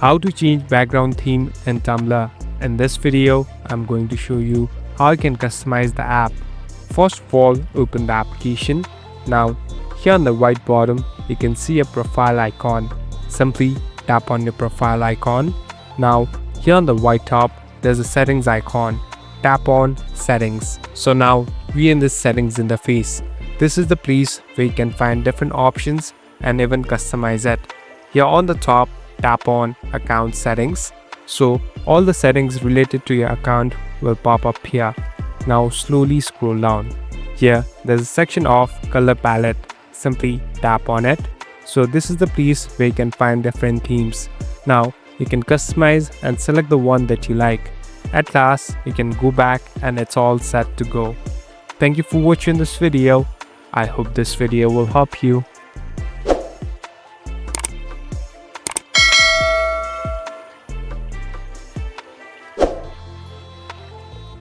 How to change background theme in Tumblr. In this video, I'm going to show you how you can customize the app. First of all, open the application. Now, here on the right bottom, you can see a profile icon. Simply tap on your profile icon. Now, here on the right top, there's a settings icon. Tap on settings. So now, we're in this settings interface. This is the place where you can find different options and even customize it. Here on the top, tap on account settings. So all the settings related to your account will pop up here. Now slowly scroll down. Here there's a section of color palette. Simply tap on it. So this is the place where you can find different themes. Now you can customize and select the one that you like. At last, you can go back and it's all set to go. Thank you for watching this video. I hope this video will help you.